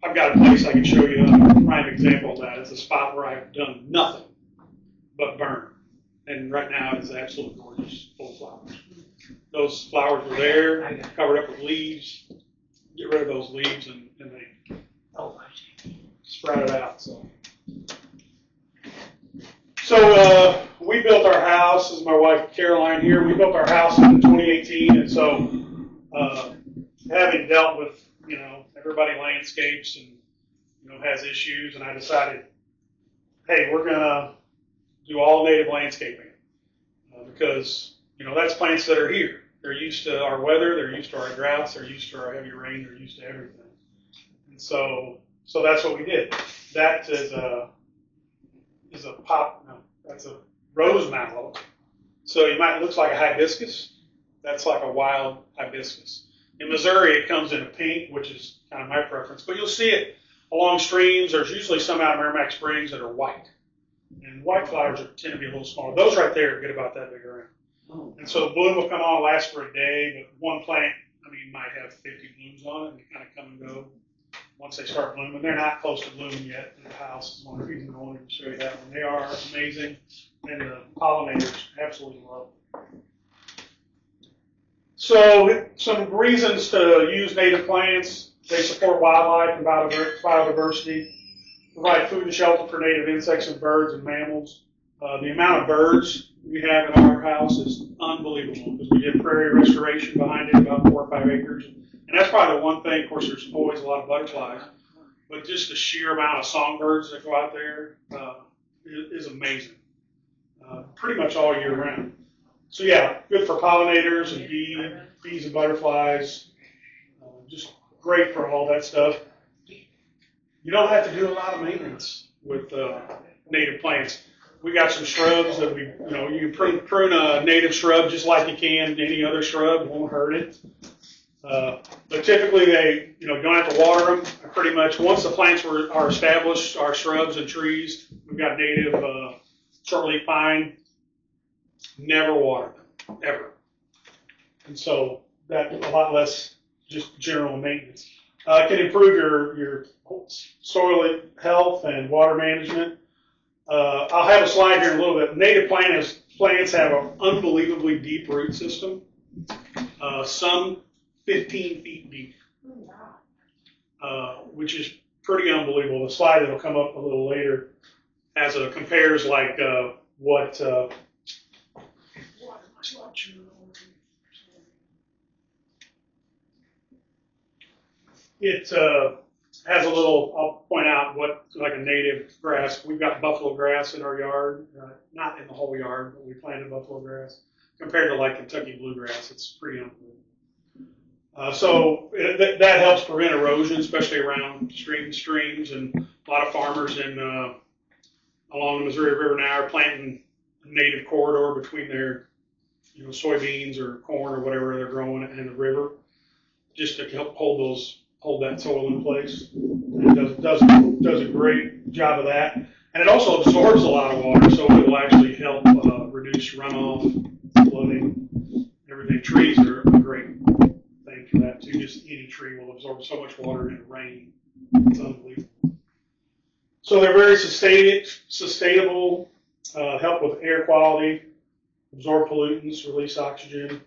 I've got a place I can show you a prime example of that. It's a spot where I've done nothing but burn. And right now it is absolutely gorgeous, full of flowers. Those flowers were there, covered up with leaves. Get rid of those leaves and they sprouted out. So we built our house. This is my wife Caroline here. We built our house in 2018, and so having dealt with everybody landscapes and has issues, and I decided, hey, we're gonna do all native landscaping because that's plants that are here. They're used to our weather. They're used to our droughts. They're used to our heavy rain. They're used to everything. And so that's what we did. That is a that's a rose mallow. So it looks like a hibiscus. That's like a wild hibiscus. In Missouri, it comes in a pink, which is kind of my preference. But you'll see it along streams. There's usually some out of Merrimack Springs that are white. And white flowers tend to be a little smaller. Those right there get about that big around. And so the bloom will come on, last for a day, but one plant, might have 50 blooms on it, and they kind of come and go once they start blooming. They're not close to blooming yet in the house. Is one of the reasons I wanted to show you that one. They are amazing, and the pollinators absolutely love them. So some reasons to use native plants: they support wildlife and biodiversity, provide food and shelter for native insects and birds and mammals. The amount of birds we have in our house is unbelievable because we did prairie restoration behind it, about 4 or 5 acres. And that's probably the one thing. Of course, there's always a lot of butterflies, but just the sheer amount of songbirds that go out there is amazing, pretty much all year round. So yeah, good for pollinators and bees and butterflies, just great for all that stuff. You don't have to do a lot of maintenance with native plants. We got some shrubs that you can prune a native shrub just like you can any other shrub. It won't hurt it. But typically you don't have to water them. Pretty much once the plants are established, our shrubs and trees, we've got native shortleaf pine, never water them, ever. And so that a lot less just general maintenance. It can improve your soil health and water management. I'll have a slide here in a little bit. Native plants have an unbelievably deep root system, some 15 feet deep, which is pretty unbelievable. The slide that will come up a little later compares like what it has a little, I'll point out what, like a native grass. We've got buffalo grass in our yard, not in the whole yard, but we planted buffalo grass. Compared to like Kentucky bluegrass, it's pretty unbelievable. So that helps prevent erosion, especially around streams. And a lot of farmers along the Missouri River now are planting a native corridor between their soybeans or corn or whatever they're growing in the river, just to help hold that soil in place. It does a great job of that. And it also absorbs a lot of water, so it will actually help reduce runoff, flooding, everything. Trees are a great thing for that too. Just any tree will absorb so much water in rain. It's unbelievable. So they're very sustainable, help with air quality, absorb pollutants, release oxygen,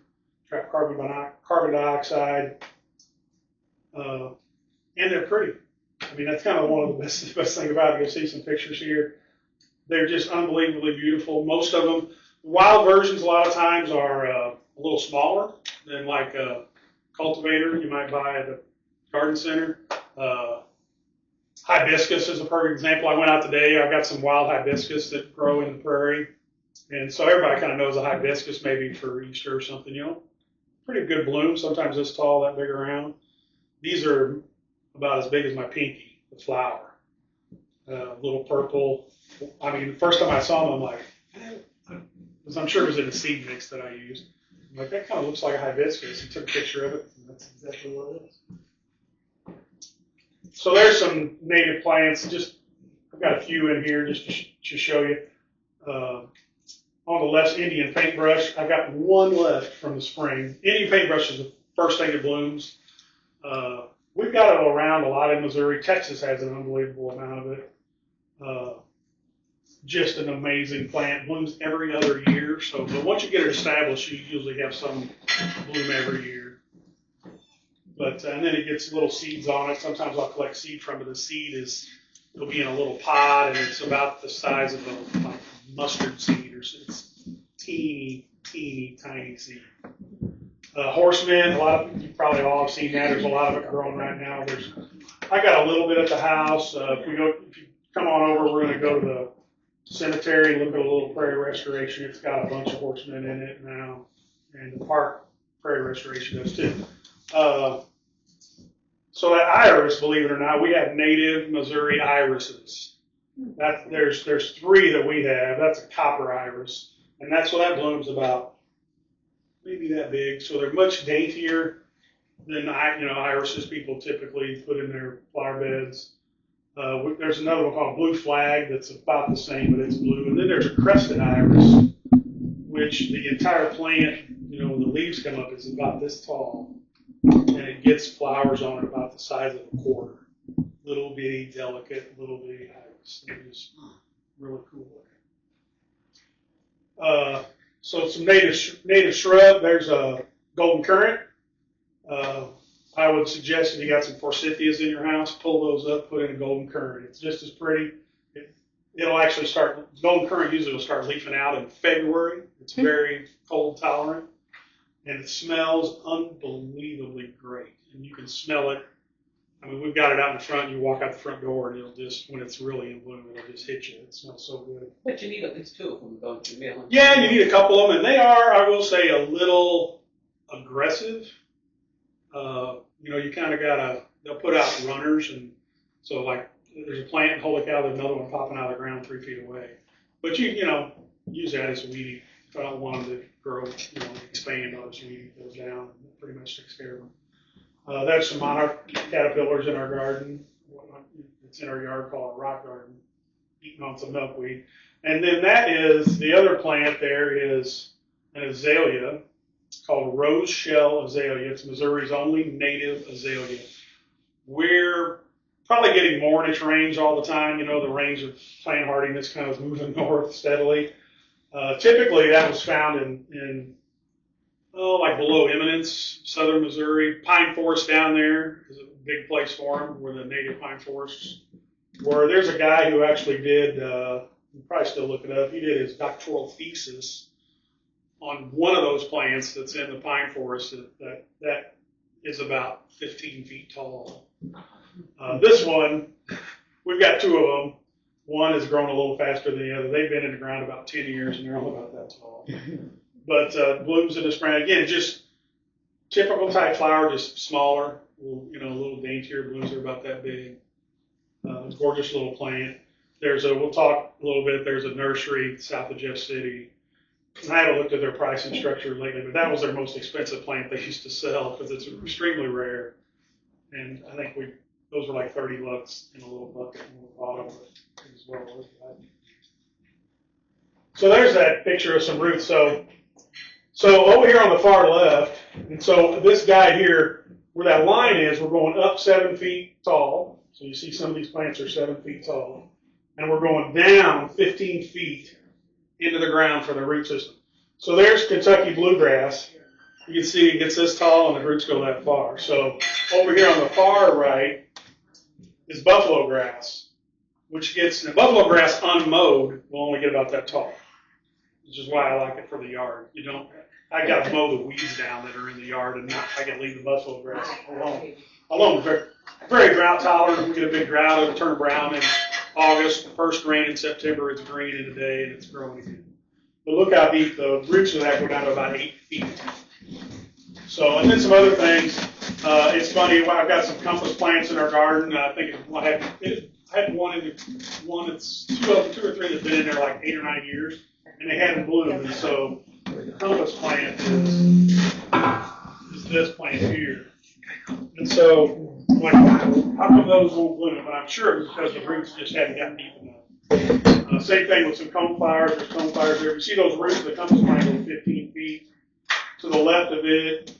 trap carbon dioxide, and they're pretty. That's kind of one of the best things about it. You'll see some pictures here. They're just unbelievably beautiful. Most of them, wild versions, a lot of times are a little smaller than like a cultivator you might buy at the garden center. Hibiscus is a perfect example. I went out today. I got some wild hibiscus that grow in the prairie. And so everybody kind of knows a hibiscus maybe for Easter or something, Pretty good bloom, sometimes this tall, that big around. These are about as big as my pinky, the flower. Little purple. The first time I saw them, I'm like, because I'm sure it was in a seed mix that I used. I'm like, that kind of looks like a hibiscus. I took a picture of it, and that's exactly what it is. So there's some native plants. I've got a few in here just to show you. On the left's Indian paintbrush. I've got one left from the spring. Indian paintbrush is the first thing that blooms. we've got it around a lot in Missouri. Texas has an unbelievable amount of it. Just an amazing plant. Blooms every other year. So, but once you get it established, you usually have some bloom every year. But and then it gets little seeds on it. Sometimes I'll collect seed from it. The seed it'll be in a little pod, and it's about the size of a like mustard seed, or it's teeny, tiny seed. Horsemen, a lot of you probably all have seen that. There's a lot of it growing right now. I got a little bit at the house. If you come on over, we're going to go to the cemetery and look at a little prairie restoration. It's got a bunch of horsemen in it now, and the park prairie restoration does too. So that iris, believe it or not, we have native Missouri irises. There's 3 that we have. That's a copper iris, and that's what that blooms about maybe that big. So they're much daintier than irises people typically put in their flower beds. There's another one called blue flag that's about the same, but it's blue. And then there's a crested iris, which the entire plant, when the leaves come up, is about this tall. And it gets flowers on it about the size of a quarter. Little bitty, delicate, little bitty iris. They're just really cool looking. So some native shrub. There's a golden currant. I would suggest if you got some forsythias in your house, pull those up, put in a golden currant. It's just as pretty. It'll actually start, golden currant usually will start leafing out in February. It's very cold tolerant, and it smells unbelievably great. And you can smell it. I mean, we've got it out in the front. You walk out the front door, and it'll just, when it's really in bloom, it'll just hit you. It smells so good. But you need at least 2 of them going to the mail. Yeah, you need a couple of them, and they are, I will say, a little aggressive. You kind of they'll put out runners, and so like there's a plant, holy cow, there's another one popping out of the ground 3 feet away. But you use that as a weed. If I don't want them to grow, expand, I'll just weed those down. That pretty much takes care of them. There's some monarch caterpillars in our garden. It's in our yard called a rock garden, eating on some milkweed. And then the other plant there is an azalea. It's called rose shell azalea. It's Missouri's only native azalea. We're probably getting more in its range all the time. The range of plant hardiness kind of moving north steadily. Typically, that was found in like below Eminence, southern Missouri. Pine forest down there is a big place for them, where the native pine forests were. There's a guy who actually did, you probably still look it up, he did his doctoral thesis on one of those plants that's in the pine forest that is about 15 feet tall. This one, we've got 2 of them. One has grown a little faster than the other. They've been in the ground about 10 years, and they're only about that tall. But blooms in the spring. Again, just typical type flower, just smaller, a little daintier. Blooms are about that big. Gorgeous little plant. We'll talk a little bit. There's a nursery south of Jeff City. And I haven't looked at their pricing structure lately, but that was their most expensive plant they used to sell because it's extremely rare. And I think those were like $30 in a little bucket in the bottom, but it was well worth it. So there's that picture of some roots. So over here on the far left, and so this guy here, where that line is, we're going up 7 feet tall. So you see some of these plants are 7 feet tall. And we're going down 15 feet into the ground for the root system. So there's Kentucky bluegrass. You can see it gets this tall and the roots go that far. So over here on the far right is buffalo grass, which buffalo grass unmowed will only get about that tall, which is why I like it for the yard. I got to mow the weeds down that are in the yard, and I can leave the buffalo grass alone. Very, very drought tolerant. If we get a big drought, it'll turn brown in August. The first rain in September, it's green in a day, and it's growing again. But look how deep the roots of that go down to about 8 feet. So, and then some other things. It's funny. I've got some compass plants in our garden. I think I had one that's 2 or 3 that've been in there like 8 or 9 years, and they hadn't bloomed. And so the compass plant is this plant here. And so, like, how come those won't bloom? But I'm sure it's because the roots just haven't gotten deep enough. Same thing with some coneflowers. There's coneflowers there. You see those roots of the compass plant go 15 feet. To the left of it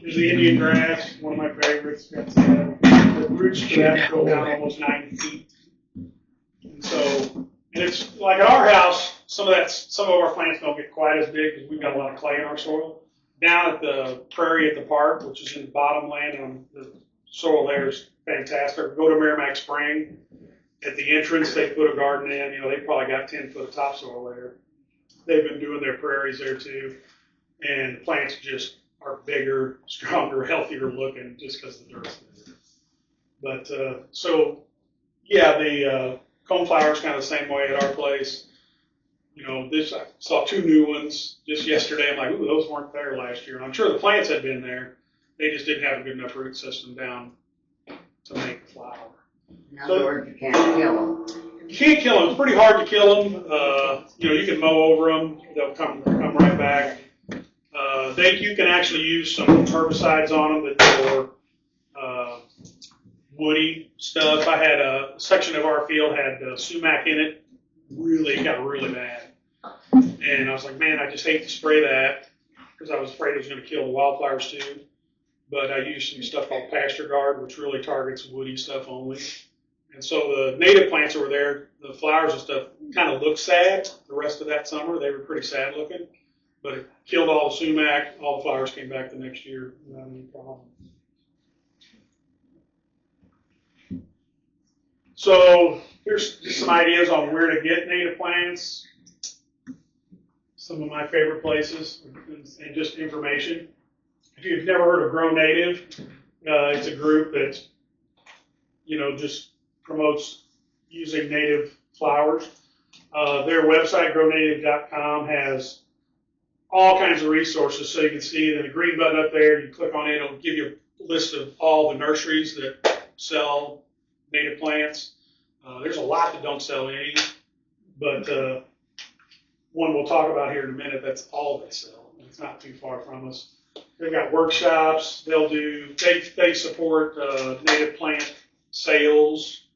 There's the Indian grass, one of my favorites. Got the roots for that go down almost 90 feet. And so, and it's like at our house, some of our plants don't get quite as big because we've got a lot of clay in our soil. Down at the prairie at the park, which is in the bottomland, and the soil there is fantastic. Go to Merrimack Spring. At the entrance, they put a garden in. You know, they probably got 10 foot of topsoil there. They've been doing their prairies there too, and the plants just are bigger, stronger, healthier looking just because the dirt's there. But so yeah, the coneflower is kind of the same way at our place. You know, I saw 2 new ones just yesterday. I'm like, ooh, those weren't there last year. And I'm sure the plants had been there. They just didn't have a good enough root system down to make the flower. In other words, you can't kill them. You can't kill them. It's pretty hard to kill them. You know, you can mow over them. They'll come right back. You can actually use some herbicides on them that were woody stuff. I had a section of our field had sumac in it. It got really bad. And I was like, man, I just hate to spray that because I was afraid it was going to kill the wildflowers too. But I used some stuff called Pasture Guard, which really targets woody stuff only. And so the native plants that were there, the flowers and stuff, kind of looked sad the rest of that summer. They were pretty sad looking. But it killed all the sumac. All the flowers came back the next year without any problem. So here's just some ideas on where to get native plants. Some of my favorite places and just information. If you've never heard of Grow Native, it's a group that, you know, just promotes using native flowers. Their website, grownative.com, has all kinds of resources. So you can see the green button up there. You click on it, it'll give you a list of all the nurseries that sell native plants. There's a lot that don't sell any, but one we'll talk about here in a minute, that's all they sell. It's not too far from us. They've got workshops. They support native plant sales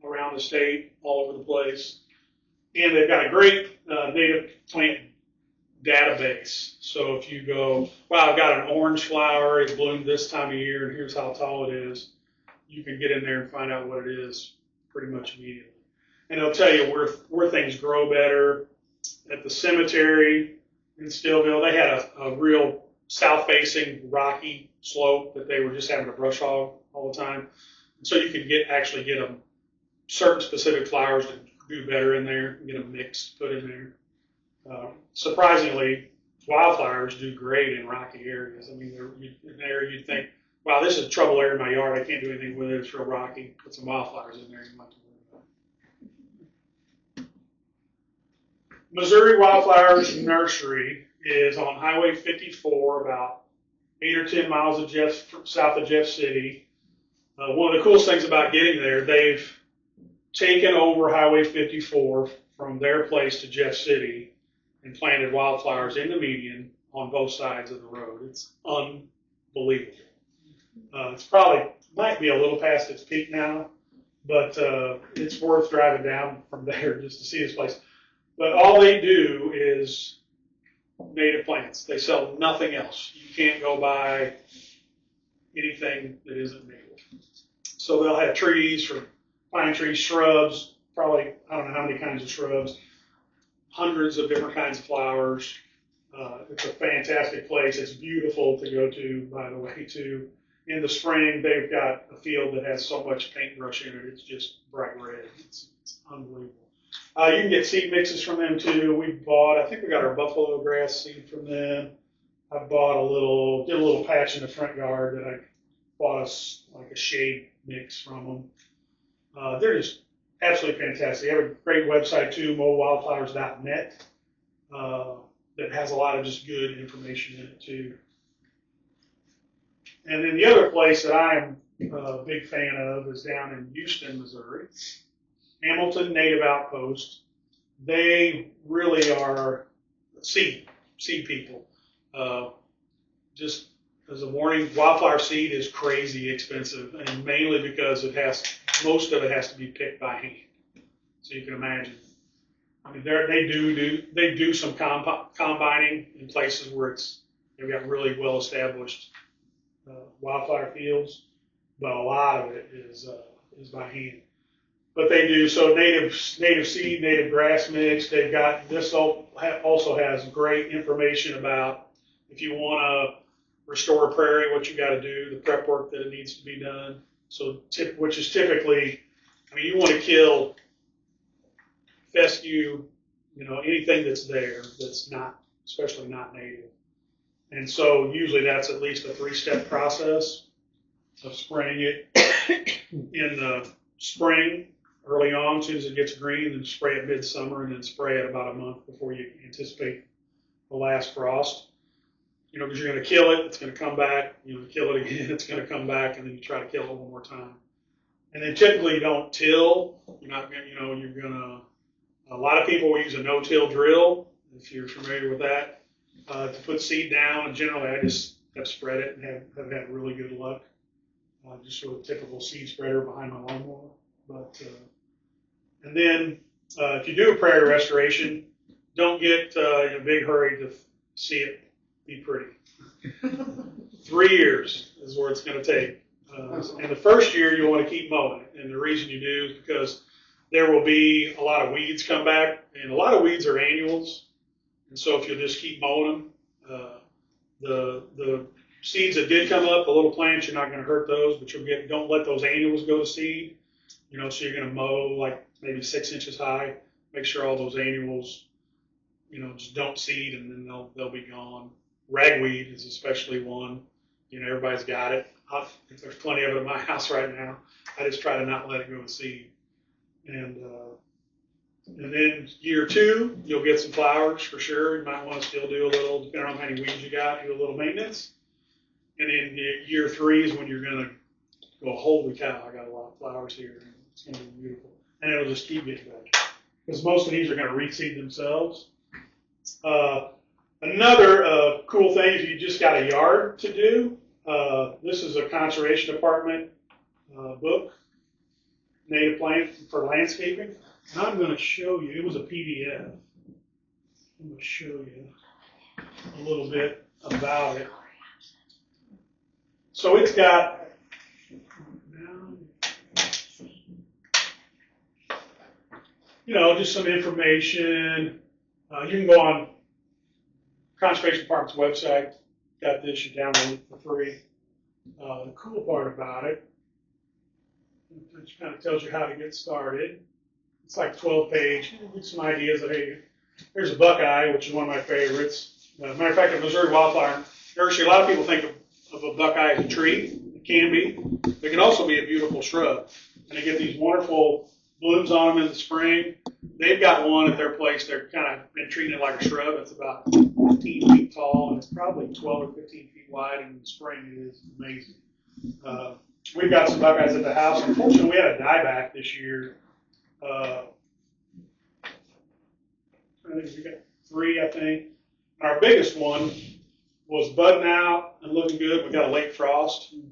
around the state, all over the place. And they've got a great native plant database. So if you go, wow, I've got an orange flower, it bloomed this time of year, and here's how tall it is, you can get in there and find out what it is pretty much immediately. And it'll tell you where things grow better. At the cemetery in Stillville, they had a real south-facing rocky slope that they were just having to brush hog all the time. And so you could actually get them certain specific flowers to do better in there, and get them mixed, put in there. Surprisingly, wildflowers do great in rocky areas. I mean, in there you'd think, wow, this is a trouble area in my yard. I can't do anything with it. It's real rocky. Put some wildflowers in there. You might have to worry about it. Missouri Wildflowers Nursery is on Highway 54, about 8 or 10 miles south of Jeff City. One of the coolest things about getting there, they've taken over Highway 54 from their place to Jeff City and planted wildflowers in the median on both sides of the road. It's unbelievable. It's probably might be a little past its peak now, but it's worth driving down from there just to see this place. But all they do is native plants. They sell nothing else. You can't go buy anything that isn't native. So they'll have trees from pine trees, shrubs, probably, I don't know how many kinds of shrubs, hundreds of different kinds of flowers. It's a fantastic place. It's beautiful to go to, by the way, too. In the spring, they've got a field that has so much paintbrush in it. It's just bright red. It's unbelievable. You can get seed mixes from them, too. I think we got our buffalo grass seed from them. I bought did a little patch in the front yard that I bought us like a shade mix from them. They're just absolutely fantastic. They have a great website, too, mowildflowers.net, that has a lot of just good information in it, too. And then the other place that I am a big fan of is down in Houston, Missouri. Hamilton Native Outpost. They really are seed people. Just as a warning, wildflower seed is crazy expensive, and mainly because most of it has to be picked by hand. So you can imagine. I mean, they do some combining in places where they've got really well established wildflower fields, but a lot of it is by hand. But they do so native seed, native grass mix. They've got this also has great information about if you want to restore a prairie, what you got to do, the prep work that it needs to be done. So which is typically, I mean, you want to kill fescue, anything that's there that's not, especially not native. And so usually that's at least a 3-step process of spraying it in the spring early on, as soon as it gets green, and spray it midsummer, and then spray it about a month before you anticipate the last frost. Because you're going to kill it, it's going to come back, kill it again, it's going to come back, and then you try to kill it one more time. And then typically you don't till. You're not going to, you're going to, a lot of people will use a no-till drill, if you're familiar with that, to put seed down. And generally I just have spread it and have had really good luck. Just sort of typical seed spreader behind my lawnmower. But and then if you do a prairie restoration, don't get in a big hurry to see it be pretty. 3 years is where it's going to take. And the first year you want to keep mowing it. And the reason you do is because there will be a lot of weeds come back, and a lot of weeds are annuals. And so if you'll just keep mowing them, the seeds that did come up, the little plants, you're not going to hurt those, but don't let those annuals go to seed. So you're going to mow like maybe 6 inches high. Make sure all those annuals, just don't seed, and then they'll be gone. Ragweed is especially one. Everybody's got it. If there's plenty of it in my house right now, I just try to not let it go to seed. And then year 2, you'll get some flowers for sure. You might want to still do a little, depending on how many weeds you got, do a little maintenance. And then year 3 is when you're going to go, holy cow, I got a lot of flowers here. It's going to be beautiful. And it'll just keep getting better. Because most of these are going to reseed themselves. Another cool thing is you just got a yard to do. This is a conservation department book, native plant for landscaping. And I'm going to show you, it was a PDF. I'm going to show you a little bit about it. So it's got, just some information. You can go on Conservation Department's website. Got this, you download it for free. The cool part about it kind of tells you how to get started. It's like 12-page. Get some ideas of, hey, here's a buckeye, which is one of my favorites. Matter of fact, at Missouri Wildflower Nursery, a lot of people think of a buckeye as a tree. It can be. It can also be a beautiful shrub. And they get these wonderful blooms on them in the spring. They've got one at their place. They're kind of been treating it like a shrub. It's about 15 feet tall, and it's probably 12 or 15 feet wide. And in the spring, it is amazing. We've got some buckeyes at the house. Unfortunately, we had a dieback this year. I think we got 3, I think. And our biggest one was budding out and looking good. We got a late frost, and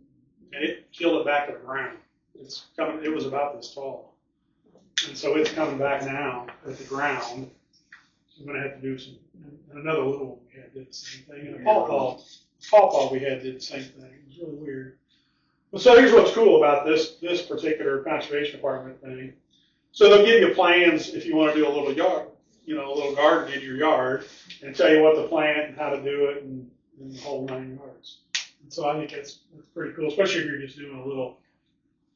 it killed it back to the ground. It's coming. It was about this tall, and so it's coming back now at the ground. So I'm going to have to do some. And another little one we had did the same thing, and a pawpaw we had did the same thing. It was really weird. But so here's what's cool about this particular conservation department thing. So they'll give you plans if you want to do a little yard, a little garden in your yard, and tell you what to plant and how to do it, and the whole 9 yards. And so I think that's pretty cool, especially if you're just doing a little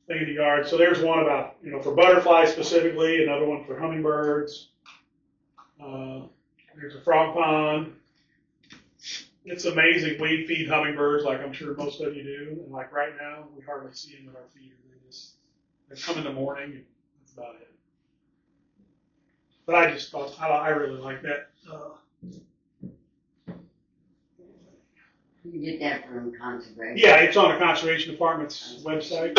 thing in the yard. So there's one about, for butterflies specifically, another one for hummingbirds. There's a frog pond. It's amazing. Weed feed hummingbirds, like I'm sure most of you do. And like right now, we hardly see them with our feeder. They come in the morning, and that's about it. But I just thought, I really like that. You did that from conservation? Yeah, it's on the Conservation Department's website.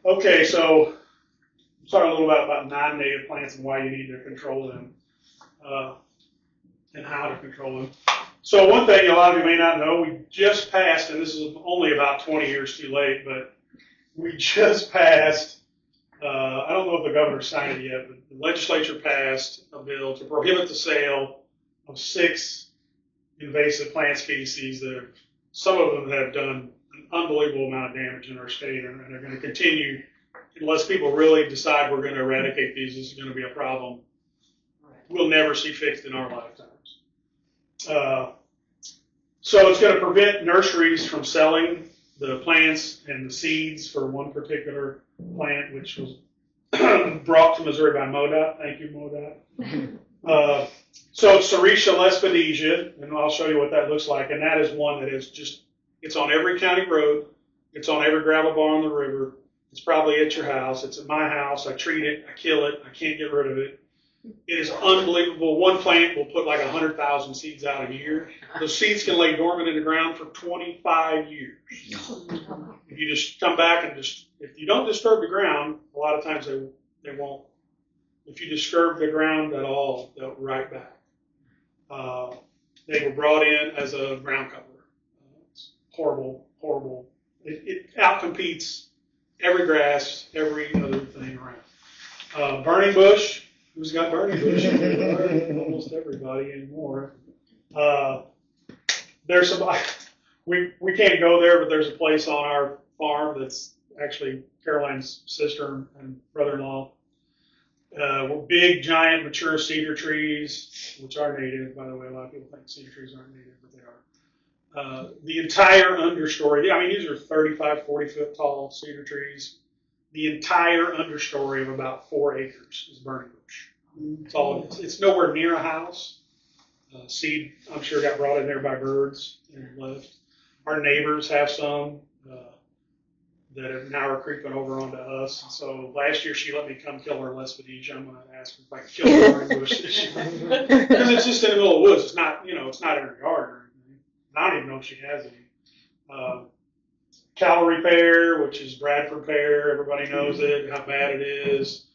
Okay, so talk a little about non-native plants and why you need to control them, and how to control them. So one thing a lot of you may not know, we just passed, and this is only about 20 years too late, but we just passed I don't know if the governor signed it yet, but the legislature passed a bill to prohibit the sale of 6 invasive plant species that some of them have done an unbelievable amount of damage in our state and are going to continue unless people really decide we're going to eradicate these. This is going to be a problem we'll never see fixed in our lifetimes. So it's going to prevent nurseries from selling the plants and the seeds for one particular plant, which was brought to Missouri by MoDOT. Thank you, MoDOT. So it's Serratia lespedeza, and I'll show you what that looks like. And that is one that is just, it's on every county road. It's on every gravel bar on the river. It's probably at your house. It's at my house. I treat it. I kill it. I can't get rid of it. It is unbelievable. One plant will put like 100,000 seeds out a year. Those seeds can lay dormant in the ground for 25 years. If you just come back and if you don't disturb the ground, a lot of times they won't. If you disturb the ground at all, they'll right back. They were brought in as a ground cover. It's horrible, horrible. It outcompetes every grass, every other thing around. Burning bush. Who's got burning bush? Almost everybody anymore. There's some. We can't go there, but there's a place on our farm that's actually Caroline's sister and brother-in-law. Big, giant, mature cedar trees, which are native, by the way. A lot of people think cedar trees aren't native, but they are. The entire understory, I mean, these are 35, 40-foot tall cedar trees. The entire understory of about 4 acres is burning bush. It's nowhere near a house. Seed, I'm sure, got brought in there by birds and left. Our neighbors have some that now are creeping over onto us. And so last year she let me come kill her lespedeza. I'm going to ask her if I can kill the burning bush this year. Because it's just in the middle of the woods. It's not, it's not in her yard or anything. I don't even know if she has any. Calorie pear, which is Bradford pear. Everybody knows it, how bad it is.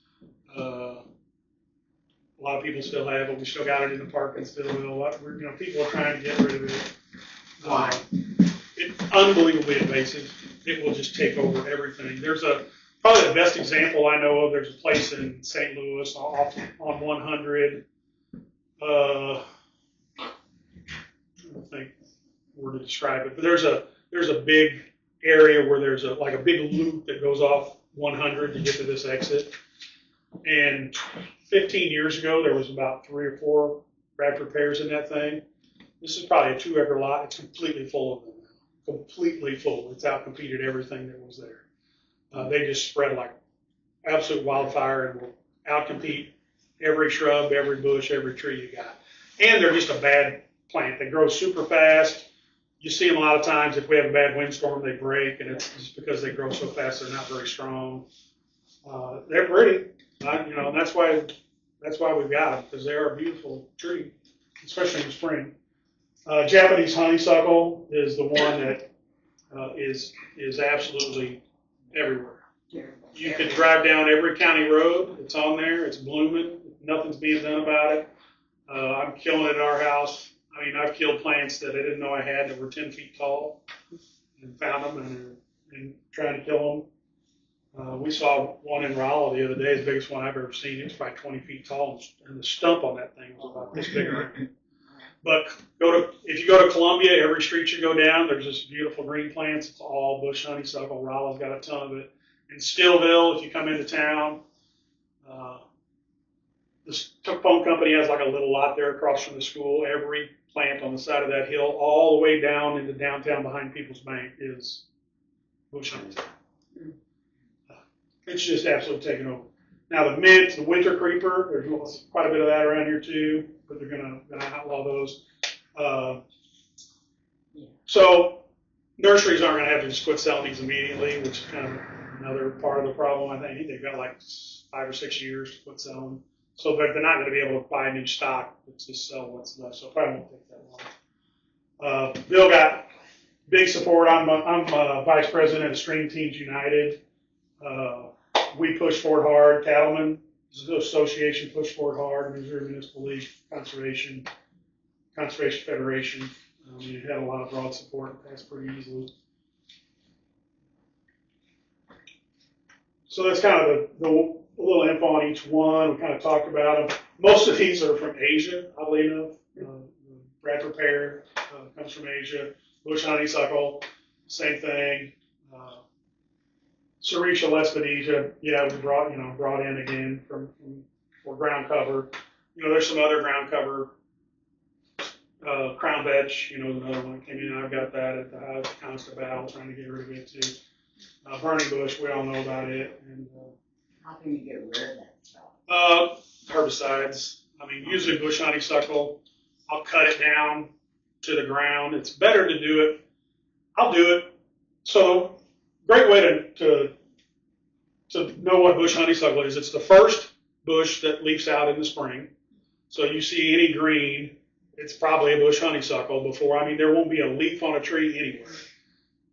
A lot of people still have it. We still got it in the park in Stillville. People are trying to get rid of it. Why? It's unbelievably invasive. It will just take over everything. There's probably the best example I know of. There's a place in St. Louis off on 100. I don't think where to describe it, but there's a big area where there's a big loop that goes off 100 to get to this exit. And 15 years ago, there was about 3 or 4 Bradford pears in that thing. This is probably a 2-acre lot. It's completely full of them now. Completely full. It's outcompeted everything that was there. They just spread like absolute wildfire and will outcompete every shrub, every bush, every tree you got. And they're just a bad plant. They grow super fast. You see them a lot of times. If we have a bad windstorm, they break, and it's just because they grow so fast. They're not very strong. They're pretty, and that's why we've got them, because they're a beautiful tree, especially in the spring. Japanese honeysuckle is the one that is absolutely everywhere. You can drive down every county road. It's on there. It's blooming. Nothing's being done about it. I'm killing it at our house. I mean, I've killed plants that I didn't know I had that were 10 feet tall and found them and trying to kill them. We saw one in Raleigh the other day, the biggest one I've ever seen. It was probably 20 feet tall, and the stump on that thing was about this big around. But if you go to Columbia, every street you go down, there's this beautiful green plants. It's all bush honeysuckle. Raleigh's got a ton of it. In Stillville, if you come into town, the phone company has like a little lot there across from the school. Every plant on the side of that hill, all the way down into downtown behind People's Bank, is bush honeysuckle. It's just absolutely taken over. Now the mint, the winter creeper, there's quite a bit of that around here too, but they're gonna outlaw those. So nurseries aren't gonna have to just quit selling these immediately, which is kind of another part of the problem. I think they've got like 5 or 6 years to quit selling. So they're not going to be able to buy new stock. It's just sell what's left. So it probably won't take that long. Bill got big support. I'm vice president of Stream Teams United. We push for it hard. Cattlemen Association pushed for it hard. Missouri Municipal League Conservation Federation. It had a lot of broad support and passed pretty easily. So that's kind of the little info on each one. We kind of talked about them. Most of these are from Asia, oddly enough. Bradford pear comes from Asia. Bush honeysuckle, same thing. Seritia lesbidesia, yeah, we brought in again for ground cover. There's some other ground cover. Crown vetch, another one that came in. I've got that at the house, constant battle, trying to get rid of it too. Burning bush, we all know about it. And How can you get rid of that stuff? herbicides. I mean, usually bush honeysuckle, I'll cut it down to the ground. It's better to do it. I'll do it. So, great way to know what bush honeysuckle is. It's the first bush that leaves out in the spring. So you see any green, it's probably a bush honeysuckle before. I mean, there won't be a leaf on a tree anywhere.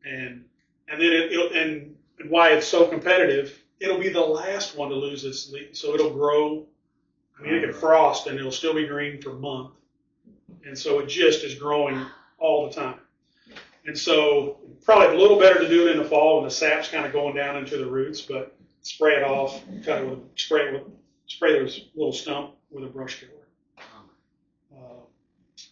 And then and why it's so competitive, it'll be the last one to lose its leaf. So it'll grow. I mean, it can frost and it'll still be green for a month. And so it just is growing all the time. And so probably a little better to do it in the fall when the sap's kind of going down into the roots, but spray it off, spray this little stump with a brush killer.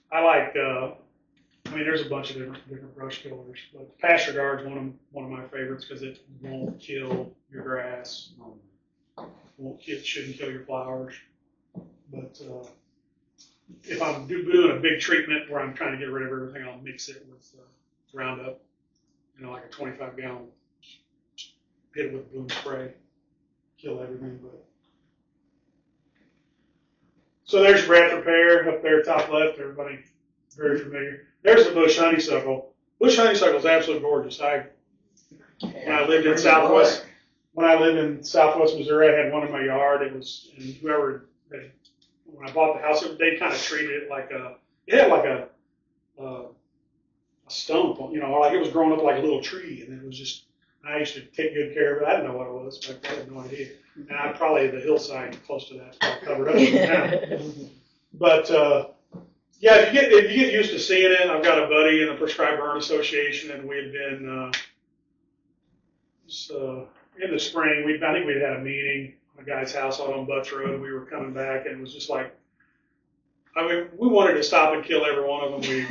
I like, there's a bunch of different brush killers, but pasture guard's one of my favorites because it won't kill your grass, shouldn't kill your flowers. But if I'm doing a big treatment where I'm trying to get rid of everything, I'll mix it with Roundup, like a 25-gallon, hit it with boom spray, kill everything. But so there's Bradford pear up there, top left. Everybody very familiar. There's the bush honeysuckle. Bush honeysuckle is absolutely gorgeous. When I lived in Southwest Missouri, I had one in my yard. It was, and when I bought the house, they kind of treated it like it had like a stump, like it was growing up like a little tree, and it was just. I used to take good care of it. I didn't know what it was, but I had no idea. And I probably the hillside close to that covered up with it. But if you get used to seeing it, I've got a buddy in the Prescribed Burn Association, and we had been in the spring. I think we'd had a meeting at a guy's house out on Butts Road. We were coming back, and it was just like. We wanted to stop and kill every one of them we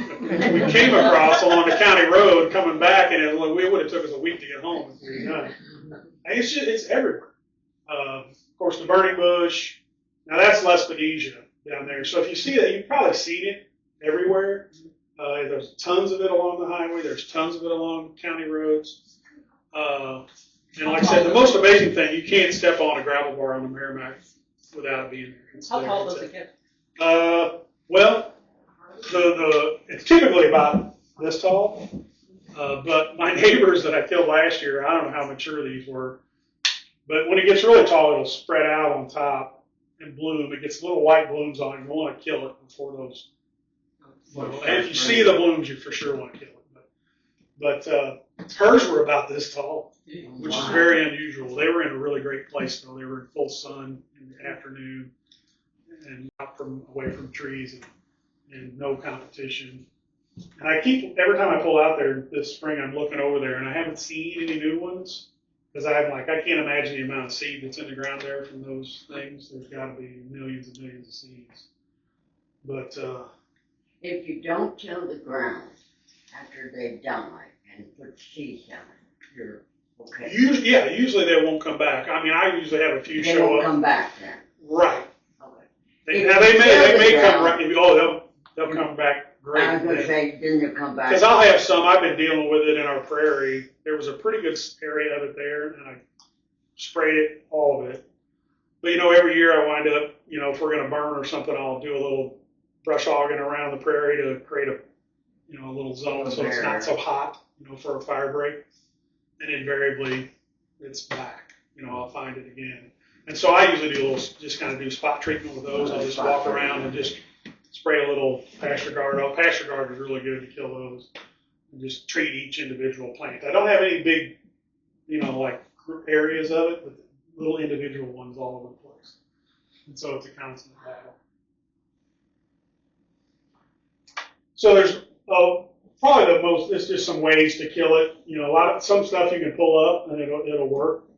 came across along the county road coming back, and it would have took us a week to get home if we had done it. It's everywhere. Of course, the burning bush. Now that's lesbidesia down there. So if you see that, you've probably seen it everywhere. There's tons of it along the highway. There's tons of it along county roads. And like I said, the most amazing thing, you can't step on a gravel bar on the Merrimack without it being there. How tall does it get? It's typically about this tall, but my neighbors that I killed last year, I don't know how mature these were, but when it gets really tall, it'll spread out on top and bloom. It gets little white blooms on it. You want to kill it before those. And if you see the blooms, you for sure want to kill it. But hers were about this tall, which is very unusual. They were in a really great place, though. They were in full sun in the afternoon. And out away from trees and no competition. And every time I pull out there this spring, I'm looking over there and I haven't seen any new ones because I can't imagine the amount of seed that's in the ground there from those things. There's got to be millions and millions of seeds. But if you don't till the ground after they've done it and put seeds on it, you're okay. Usually they won't come back. I mean, I usually have a few show up. They won't come back then. Right. They may come right. They'll come back great. I was going to say, then they'll come back. Because I'll have some. I've been dealing with it in our prairie. There was a pretty good area of it there, and I sprayed it, all of it. But every year I wind up, if we're going to burn or something, I'll do a little brush hogging around the prairie to create a little zone so it's not so hot, for a fire break. And invariably, it's back. I'll find it again. And so I usually just kind of do spot treatment with those. I'll just walk around and just spray a little pasture guard. Pasture guard is really good to kill those. And just treat each individual plant. I don't have any big, like areas of it, but little individual ones all over the place. And so it's a constant battle. So there's probably it's just some ways to kill it. Some stuff you can pull up and it'll work,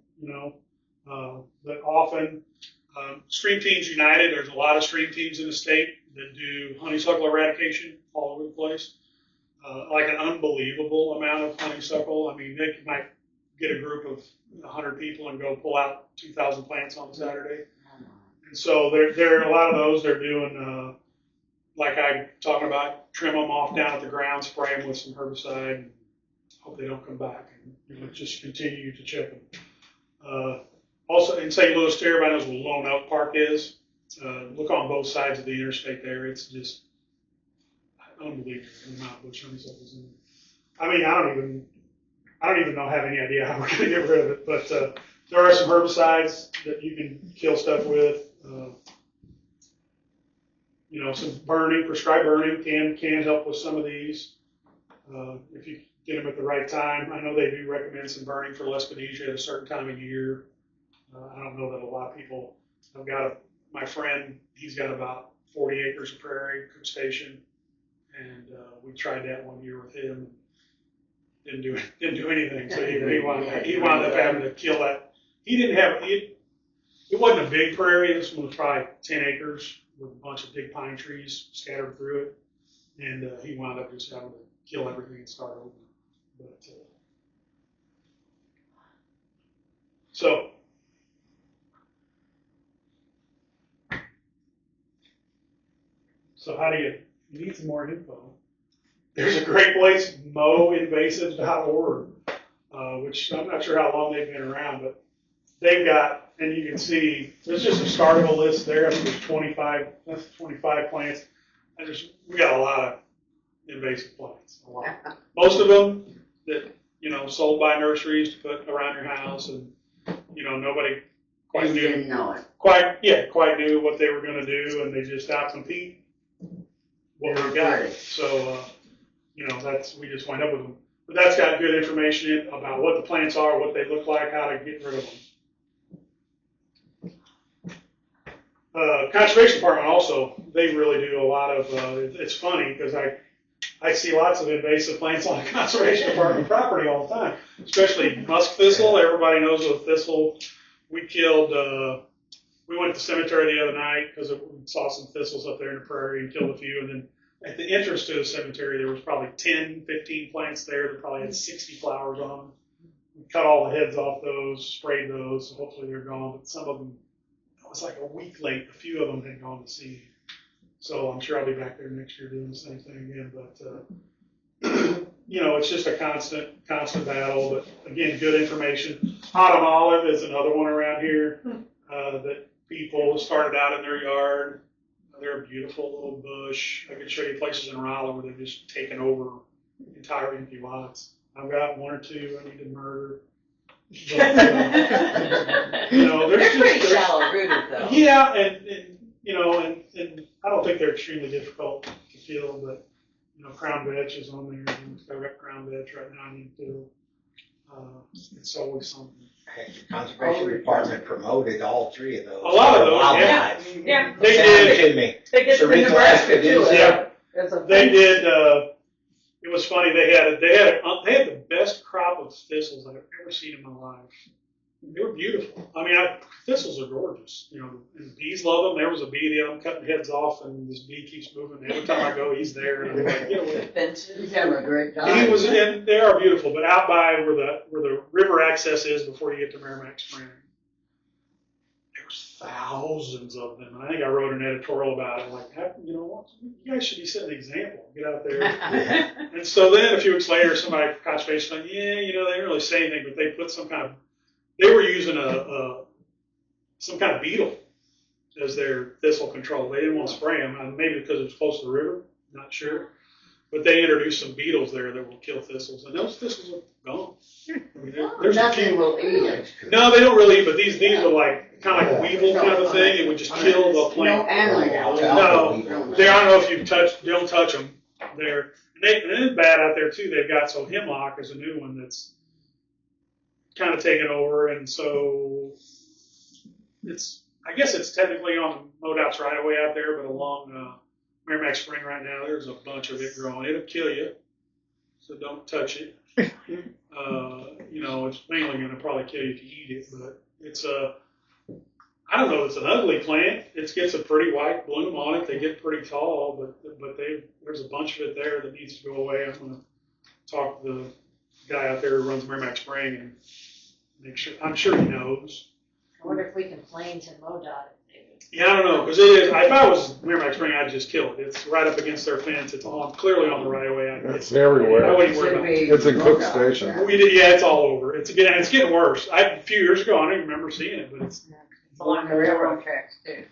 But often, Stream Teams United, there's a lot of stream teams in the state that do honeysuckle eradication all over the place. Like an unbelievable amount of honeysuckle. I mean, they might get a group of 100 people and go pull out 2,000 plants on a Saturday. And so there are a lot of those. They're doing, like I talking about, trim them off down at the ground, spray them with some herbicide, and hope they don't come back. And just continue to check them. Also in St. Louis, too, everybody knows where Lone Oak Park is. Look on both sides of the interstate there. It's just unbelievable the amount of bush honeysuckles in there. I mean, I don't even have any idea how we're going to get rid of it, but there are some herbicides that you can kill stuff with. Some burning, prescribed burning can help with some of these if you get them at the right time. I know they do recommend some burning for Lespedesia at a certain time of year. I don't know that a lot of people. My friend, he's got about 40 acres of prairie station, and we tried that one year with him. And didn't do anything. So he wound up having to kill that. He didn't have it. It wasn't a big prairie. This one was probably 10 acres with a bunch of big pine trees scattered through it, and he wound up just having to kill everything and start over. But so how do you need some more info? There's a great place, moinvasives.org, which I'm not sure how long they've been around, but they've got, and you can see, there's just a startable list there. I think there's 25 plants. We got a lot of invasive plants, a lot. Most of them that, sold by nurseries to put around your house, and, nobody quite didn't know it. quite knew what they were going to do, and they just outcompete what we got. So, we just wind up with them. But that's got good information about what the plants are, what they look like, how to get rid of them. Conservation Department also, they really do a lot of, it's funny because I see lots of invasive plants on the Conservation Department property all the time, especially musk thistle. Everybody knows what thistle. We went to the cemetery the other night because we saw some thistles up there in the prairie and killed a few, and then at the entrance to the cemetery, there was probably 10, 15 plants there that probably had 60 flowers on them. We cut all the heads off those, sprayed those, so hopefully they're gone. But some of them, it was like a week late. A few of them had gone to seed. So I'm sure I'll be back there next year doing the same thing again. But, it's just a constant battle. But again, good information. Autumn olive is another one around here that people started out in their yard. They're a beautiful little bush. I can show you places in Raleigh where they've just taken over entire empty lots. I've got one or two I need to murder. But, They're pretty shallow rooted though. Yeah, and I don't think they're extremely difficult to kill, but crown vetch is on there. I've got crown vetch right now I need to do. It's always something. The Conservation Department promoted all three of those. A lot of those, wildlife. Yeah. They did. They get to Sarita Nebraska Alaska too. is, yeah. They did. It was funny. They had the best crop of thistles I've ever seen in my life. They were beautiful. I mean, thistles are gorgeous. And bees love them. There was a bee the other one cutting heads off, and this bee keeps moving. Every time I go, he's there, and I'm like, get away. He's having a great time. And they are beautiful, but out by where the river access is before you get to Merrimack Spring, there's thousands of them. And I think I wrote an editorial about it. Like, you guys should be setting an example. Get out there. And so then a few weeks later, somebody from Conservation said, they didn't really say anything, but they put they were using some kind of beetle as their thistle control. They didn't want to spray them, maybe because it was close to the river, not sure. But they introduced some beetles there that will kill thistles, and those thistles are gone. I mean, there's Nothing will eat it. No, they don't really eat, but these are like kind of like a weevil kind of a thing. It would just kill the plant. No animal. No, I don't know if you've don't touch them there. And it's bad out there too. They've got hemlock is a new one that's kind of taken over, and so I guess it's technically on MoDOT's right away out there, but along Merrimack Spring right now, there's a bunch of it growing. It'll kill you, so don't touch it. It's mainly going to probably kill you if you eat it, but It's I don't know, it's an ugly plant. It gets a pretty white bloom on it. They get pretty tall, but there's a bunch of it there that needs to go away. I'm going to talk to the guy out there who runs Merrimack Spring and make sure. I'm sure he knows. I wonder if we complain to MoDOT if they would. Yeah, I don't know, because it is. If I was Merrimack Spring, I'd just kill it. It's right up against their fence. It's clearly on the right of way. It's everywhere. I wouldn't worry about it. It's in Cook Station. Yeah, it's all over. It's getting worse. A few years ago, I don't even remember seeing it, but it's Along the railroad tracks too.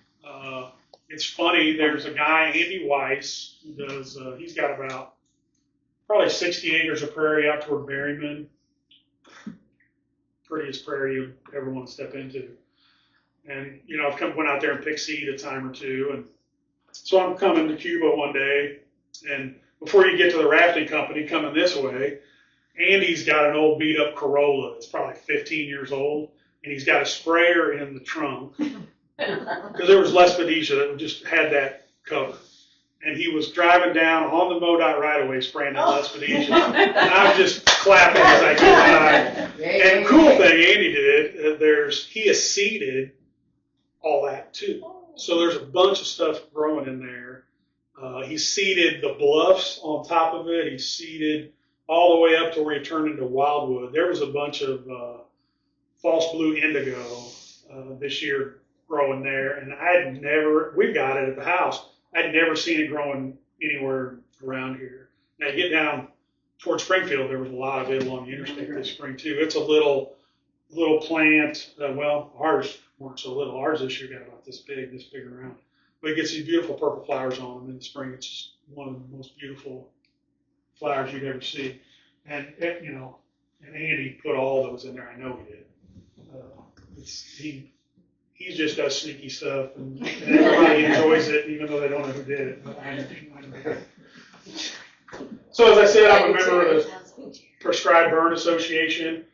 it's funny. There's a guy, Andy Weiss, who does. He's got about probably 60 acres of prairie out toward Berryman. Prettiest prairie you ever want to step into. And I've went out there and picked seed a time or two, and so I'm coming to Cuba one day, and before you get to the rafting company coming this way, Andy's got an old beat up Corolla. It's probably 15 years old. And he's got a sprayer in the trunk because there was Lespedisha that just had that covered. And he was driving down on the MoDOT right away spraying that Lespedisha. And I was just clapping as I go by. And the cool thing Andy did, he has seeded all that too. So there's a bunch of stuff growing in there. He seeded the bluffs on top of it. He seeded all the way up to where he turned into wildwood. There was a bunch of false blue indigo this year growing there, and we've got it at the house. I'd never seen it growing anywhere around here. Now you get down towards Springfield, there was a lot of it along the interstate this spring too. It's a little plant. Ours weren't so little. Ours this year got about this big around. But it gets these beautiful purple flowers on them in the spring. It's just one of the most beautiful flowers you'd ever see. And and Andy put all those in there. I know he did. He just does sneaky stuff, and everybody enjoys it, even though they don't know who did it. But I know. So as I said, I'm a member of the Prescribed Burn Association.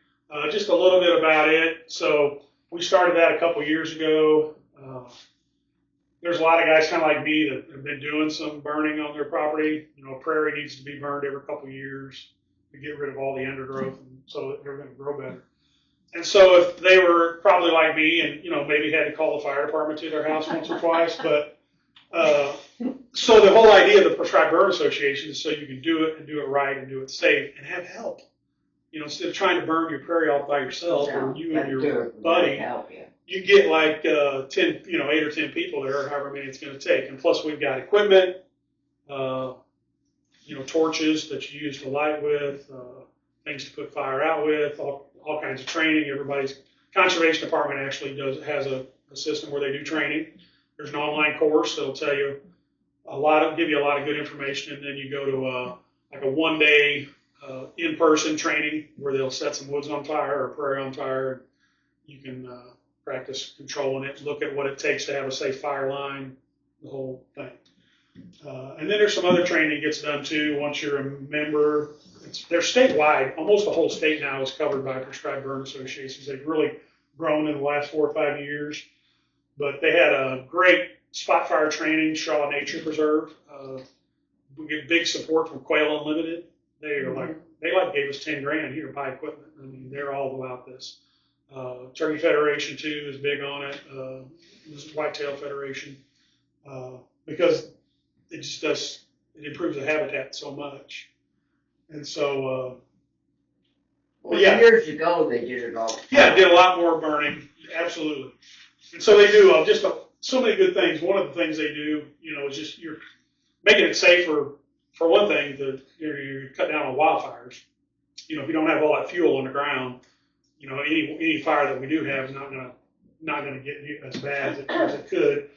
Just a little bit about it. So we started that a couple years ago. There's a lot of guys kind of like me that have been doing some burning on their property. Prairie needs to be burned every couple years to get rid of all the undergrowth, and so that they're going to grow better. And so if they were probably like me and, maybe had to call the fire department to their house once or twice, but so the whole idea of the Prescribed Burn Association is so you can do it and do it right and do it safe and have help. Instead of trying to burn your prairie all by yourself or you and your buddy, you get like 8 or 10 people there, or however many it's going to take. And plus we've got equipment, torches that you use to light with, things to put fire out with, all kinds of training. Everybody's conservation department actually has a system where they do training. There's an online course that'll tell you give you a lot of good information, and then you go to like a 1-day in-person training where they'll set some woods on fire or prairie on fire. You can practice controlling it, look at what it takes to have a safe fire line, the whole thing. And then there's some other training that gets done too once you're a member. They're statewide. Almost the whole state now is covered by Prescribed Burn Associations. They've really grown in the last 4 or 5 years. But they had a great spot fire training, Shaw Nature Preserve. We get big support from Quail Unlimited. They gave us $10,000 here to buy equipment. I mean, they're all about this. Turkey Federation too is big on it. This is Whitetail Federation because it improves the habitat so much. And so, years ago they did it all. Yeah, did a lot more burning, absolutely. And so they do so many good things. One of the things they do, is just you're making it safer. For one thing, you cut down on wildfires. If you don't have all that fuel on the ground, any fire that we do have is not gonna get as bad as it could.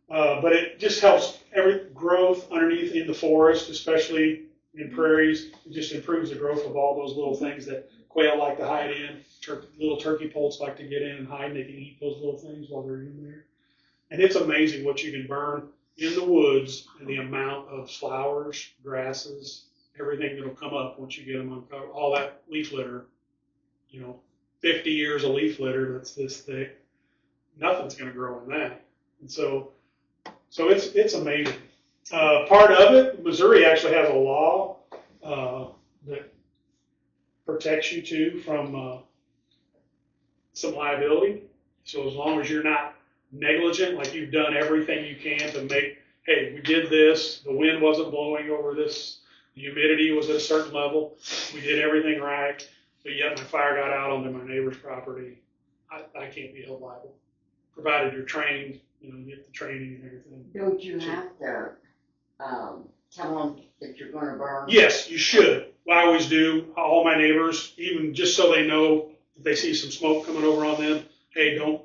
But it just helps every growth underneath in the forest, especially in prairies. It just improves the growth of all those little things that quail like to hide in. Little turkey poults like to get in and hide, and they can eat those little things while they're in there. And it's amazing what you can burn in the woods and the amount of flowers, grasses, everything that'll come up once you get them uncovered. All that leaf litter, 50 years of leaf litter that's this thick, nothing's going to grow in that. And so it's amazing. Part of it, Missouri actually has a law that protects you too from some liability. So as long as you're not negligent, like you've done everything you can to make, hey, we did this, the wind wasn't blowing over this, the humidity was at a certain level, we did everything right, but yet my fire got out onto my neighbor's property, I can't be held liable, provided you're trained, you get the training and everything. Don't you have to, tell them that you're gonna burn? Yes, you should. I always do. All my neighbors, even just so they know if they see some smoke coming over on them, hey, don't,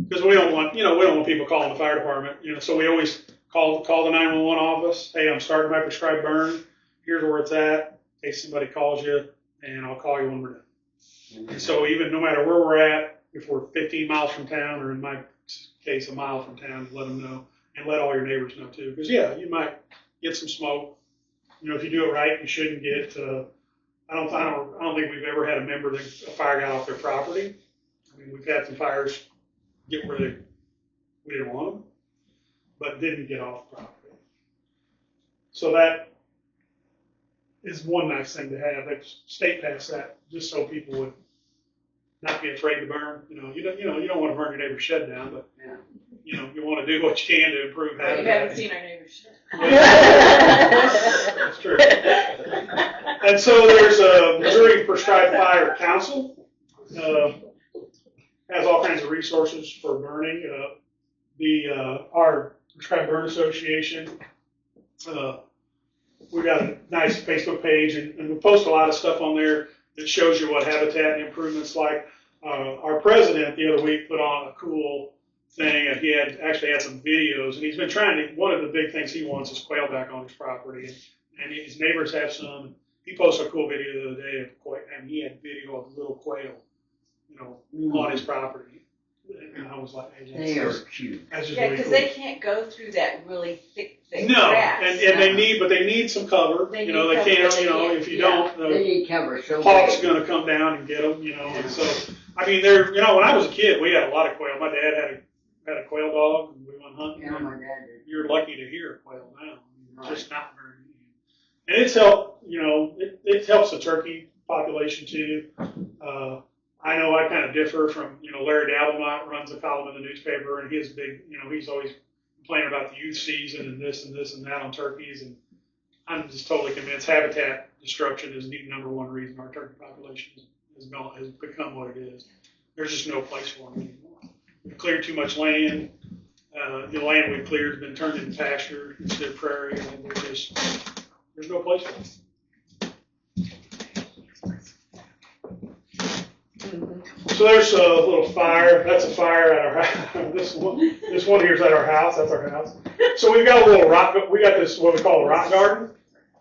because we don't want, we don't want people calling the fire department, so we always call the 911 office. Hey, I'm starting my prescribed burn. Here's where it's at. In case somebody calls you, and I'll call you when we're done. And so even no matter where we're at, if we're 15 miles from town, or in my case, a mile from town, let them know, and let all your neighbors know too. Because you might get some smoke. If you do it right, you shouldn't get. I don't think we've ever had a member that a fire got off their property. I mean, we've had some fires get where we didn't want them, but didn't get off the property. So that is one nice thing to have. The state passed that just so people would not be afraid to burn. You don't want to burn your neighbor's shed down, but you want to do what you can to improve You habitat. haven't seen our neighbor's shed. That's true. And so there's a Missouri Prescribed Fire Council. Has all kinds of resources for burning. Our Prescribed Burn Association, we got a nice Facebook page, and we post a lot of stuff on there that shows you what habitat improvements like. Our president the other week put on a cool thing, and he actually had some videos, and he's been trying to, one of the big things he wants is quail back on his property, and his neighbors have some. He posted a cool video the other day of quail, and he had video of little quail, on his property. And I was like, hey, They are cute. that's just Yeah, really because cool. they can't go through that really thick No, grass. and they need some cover. They They need can't, cover, if you yeah. don't, They need cover so hawk's big. gonna come down and get them, and so, I mean, when I was a kid, we had a lot of quail. My dad had a quail dog, and we went hunting. Yeah, my dad did. You're lucky to hear a quail now. Right. Just not very many. And it's helped, it helps the turkey population too. I know I kind of differ from, Larry Dabblemont runs a column in the newspaper, and he's big, he's always complaining about the youth season and this and that on turkeys. And I'm just totally convinced habitat destruction is the number one reason our turkey population has become what it is. There's just no place for them anymore. We've cleared too much land. The land we've cleared has been turned into pasture instead of prairie, and there's no place for them. So there's a little fire. That's a fire at our house. This one here's at our house. That's our house. So we've got a little rock. We got this what we call a rock garden.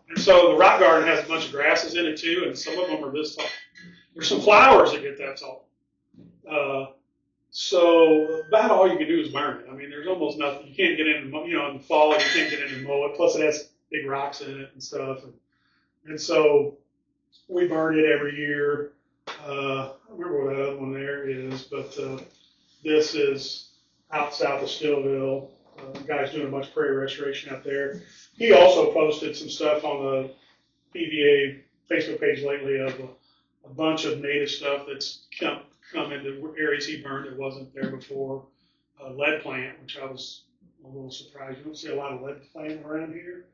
And so the rock garden has a bunch of grasses in it too, and some of them are this tall. There's some flowers that get that tall. So about all you can do is burn it. I mean, there's almost nothing. You can't get in, in the fall, you can't get in and mow it. Plus it has big rocks in it and stuff. And so we burn it every year. I don't remember what that other one there is, but this is out south of Stillville. The guy's doing a bunch of prairie restoration out there. He also posted some stuff on the PVA Facebook page lately of a bunch of native stuff that's come into areas he burned that wasn't there before. Lead plant, which I was a little surprised. You don't see a lot of lead plant around here.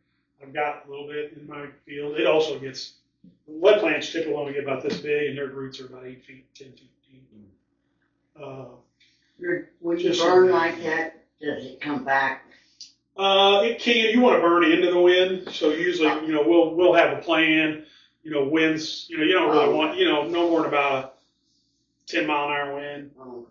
I've got a little bit in my field. It also gets, lead plants typically only get about this big, and their roots are about 8 feet, 10 feet deep. When you Just burn so- like that, does it come back? It can. You want to burn into the wind, so usually, we'll have a plan. Winds. You don't really want, no more than about a 10-mile-an-hour wind. Oh,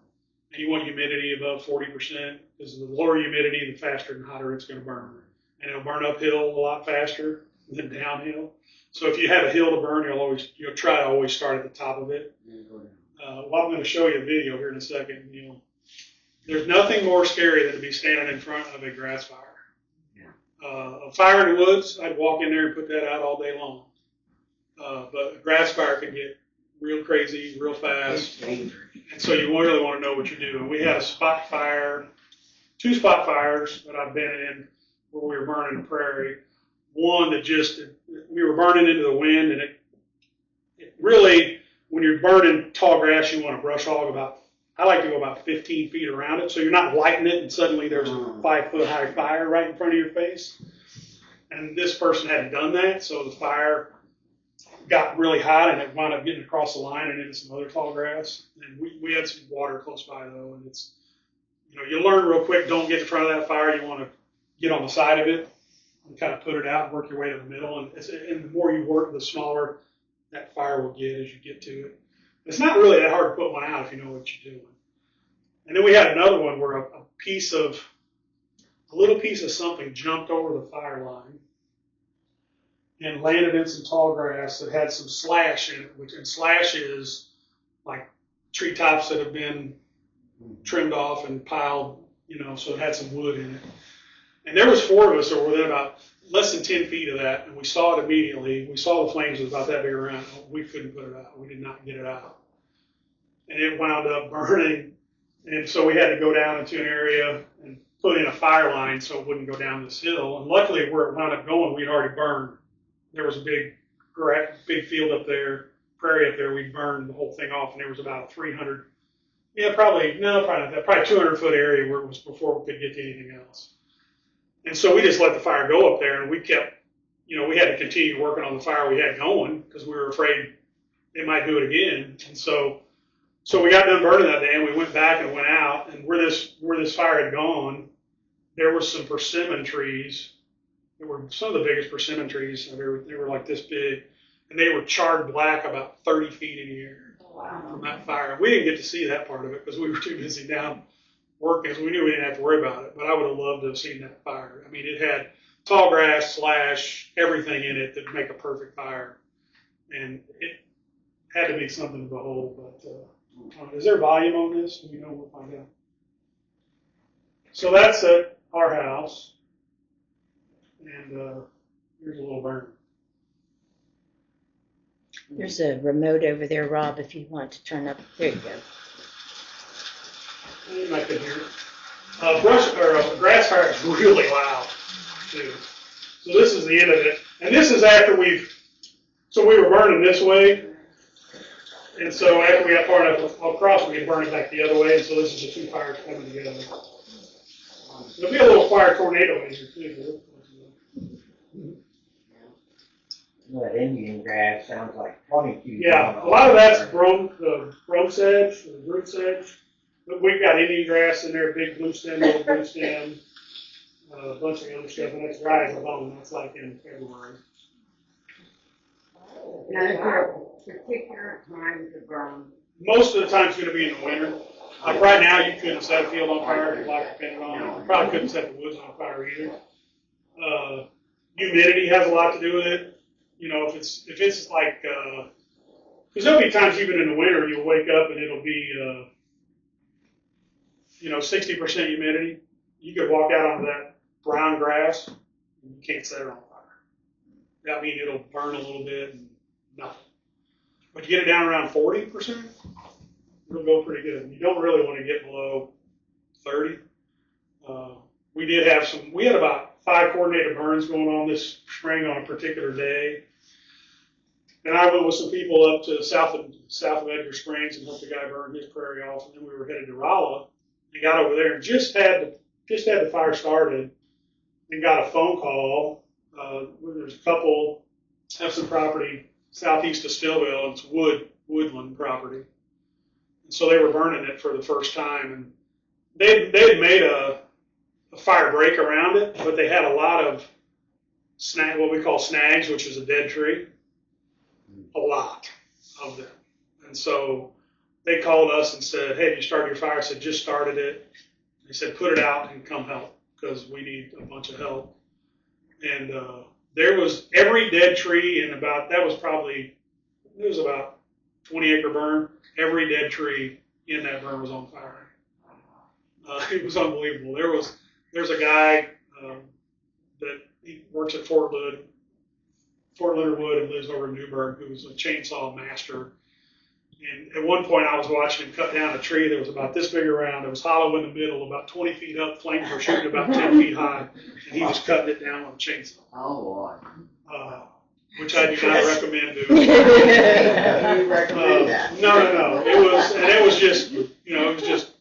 And you want humidity above 40%, because the lower humidity, the faster and hotter it's going to burn. And it'll burn uphill a lot faster than downhill. So if you have a hill to burn, you'll try to always start at the top of it. Well, I'm going to show you a video here in a second. There's nothing more scary than to be standing in front of a grass fire. A fire in the woods, I'd walk in there and put that out all day long. But a grass fire can get real crazy, real fast. It's dangerous. And so you really want to know what you're doing. We had a spot fire, 2 spot fires that I've been in where we were burning the prairie. One that we were burning into the wind, and it really, when you're burning tall grass, you want to brush hog about I like to go about 15 feet around it, so you're not lighting it and suddenly there's a 5 foot high fire right in front of your face. And this person hadn't done that, so the fire got really hot and it wound up getting across the line and into some other tall grass. And we had some water close by though, and it's, you learn real quick, don't get in front of that fire. You want to get on the side of it and kind of put it out and work your way to the middle. And the more you work, the smaller that fire will get as you get to it. It's not really that hard to put one out if you know what you're doing. And then we had another one where a little piece of something jumped over the fire line and landed in some tall grass that had some slash in it, and slash is like treetops that have been trimmed off and piled, so it had some wood in it. And there was 4 of us that were within about less than 10 feet of that, and we saw it immediately. We saw the flames was about that big around. We couldn't put it out. We did not get it out. And it wound up burning, and so we had to go down into an area and put in a fire line so it wouldn't go down this hill. And luckily, where it wound up going, we'd already burned. There was a big field up there, prairie up there. We burned the whole thing off, and there was about 300. Yeah, probably not that. Probably 200-foot area where it was before we could get to anything else. And so we just let the fire go up there, and we kept, we had to continue working on the fire we had going because we were afraid it might do it again. And so we got done burning that day, and we went back and went out, and where this fire had gone, there were some persimmon trees. They were some of the biggest persimmon trees. They were like this big, and they were charred black about 30 feet in the air from that fire. We didn't get to see that part of it because we were too busy down working, so we knew we didn't have to worry about it. But I would have loved to have seen that fire. I mean, it had tall grass, slash, everything in it that would make a perfect fire. And it had to be something to behold. But is there volume on this? Do we know? We'll find out. So that's at our house. And here's a little burn. There's a remote over there, Rob, if you want to turn up. There you go. You might could hear it. Grass fire is really loud, too. So this is the end of it. And this is after we were burning this way. And so after we got far enough across, we could burn it back the other way. And so this is the 2 fires coming together. There'll be a little fire tornado in here, too. That Indian grass sounds like 20 feet. Yeah, a lot of that's brome sedge, or root sedge. But we've got Indian grass in there, big blue stem, little blue stem, a bunch of other stuff, and that's dry as a bone. That's like in February. Now, is there a particular time to burn? Most of the time it's going to be in the winter. Like right now, you couldn't set a field on fire if your life depended on it. You probably couldn't set the woods on fire either. Humidity has a lot to do with it. If it's like, because there'll be times even in the winter you'll wake up and it'll be, 60% humidity. You could walk out onto that brown grass and you can't set it on fire. I mean, it'll burn a little bit and nothing. But you get it down around 40%, it'll go pretty good. You don't really want to get below 30. We had about 5 coordinated burns going on this spring on a particular day. And I went with some people up to south of Edgar Springs and helped the guy burn his prairie off. And then we were headed to Rolla and got over there and just had the fire started and got a phone call. There's a couple have some property southeast of Stillville, and it's woodland property. And so they were burning it for the first time, and they had made a fire break around it, but they had a lot of what we call snags, which is a dead tree. A lot of them. And so they called us and said, hey, did you start your fire? I said, just started it. They said, put it out and come help because we need a bunch of help. And there was every dead tree in about 20-acre burn. Every dead tree in that burn was on fire. It was unbelievable. There's a guy that he works at Fort Leonard Wood and lives over in Newburgh, who's a chainsaw master. And at one point I was watching him cut down a tree that was about this big around. It was hollow in the middle, about 20 feet up. Flames were shooting about 10 feet high. And he was cutting it down with a chainsaw. Oh, Lord. which I do not recommend doing. You recommend that? No. It was just, it was just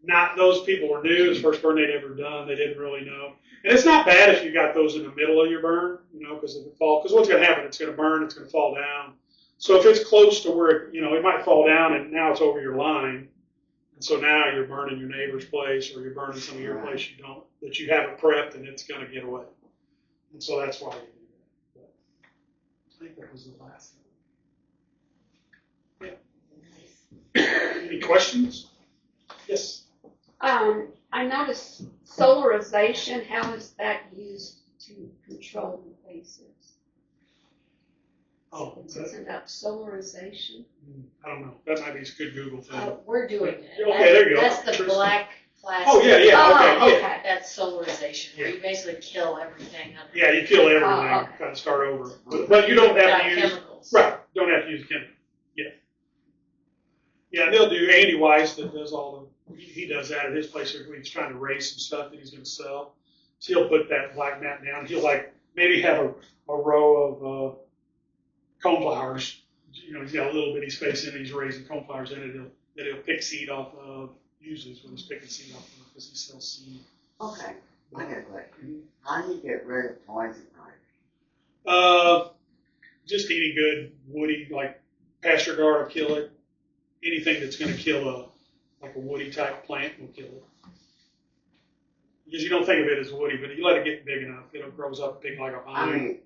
not, those people were new. It was the first burn they'd ever done. They didn't really know. And it's not bad if you got those in the middle of your burn, because if it falls, because what's going to happen? It's going to burn. It's going to fall down. So if it's close to where, it might fall down and now it's over your line. And so now you're burning your neighbor's place or you're burning some of your place that you haven't prepped and it's going to get away. And so that's why you do that. But I think that was the last thing. Yeah. Any questions? Yes. I noticed solarization, how is that used to control invasives? Oh, Isn't that solarization? I don't know. That might be a good Google thing. We're doing it. Okay, there you go. That's the black plastic. Oh, yeah, Oh, okay. okay. That's solarization, where Yeah. you basically kill everything. Yeah, you kill everything, okay. kind of start over. But you don't have to use, chemicals. right, don't have to use chemicals. Yeah. Yeah, and they'll do, Andy Weiss that does he does that at his place when he's trying to raise some stuff that he's going to sell. So he'll put that black mat down. He'll maybe have a row of coneflowers. He's got a little bitty space in it. He's raising coneflowers in it. He'll pick seed off of. Usually is when he's picking seed off of because he sells seed. Okay, I got a question. How do you get rid of poison ivy? Just any good woody, like pasture guard will kill it. Anything that's going to kill a woody type plant will kill it. Because you don't think of it as woody, but you let it get big enough, it grows up big like a I vine. mean,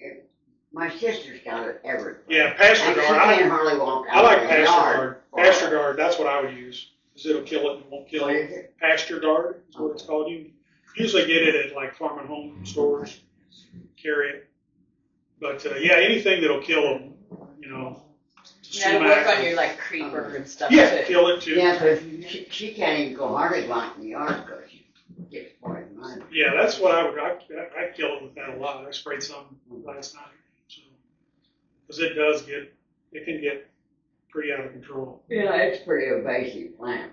my sister's got it everywhere. Yeah, pasture And she guard. can't hardly walk I out like in the pasture yard. guard. Pasture guard, that's what I would use. Because it'll kill it and won't kill What it. is it? Pasture guard is what it's called. You usually get it at like farm and home stores, carry it. But yeah, anything that'll kill them, You gotta work on your like creeper and stuff yeah, too. kill it too. Yeah, because she can't even go hardly go out in the yard because she gets poison ivy. Yeah, that's what I kill it with that a lot. I sprayed some last night, because it can get pretty out of control. Yeah, it's a pretty invasive plant.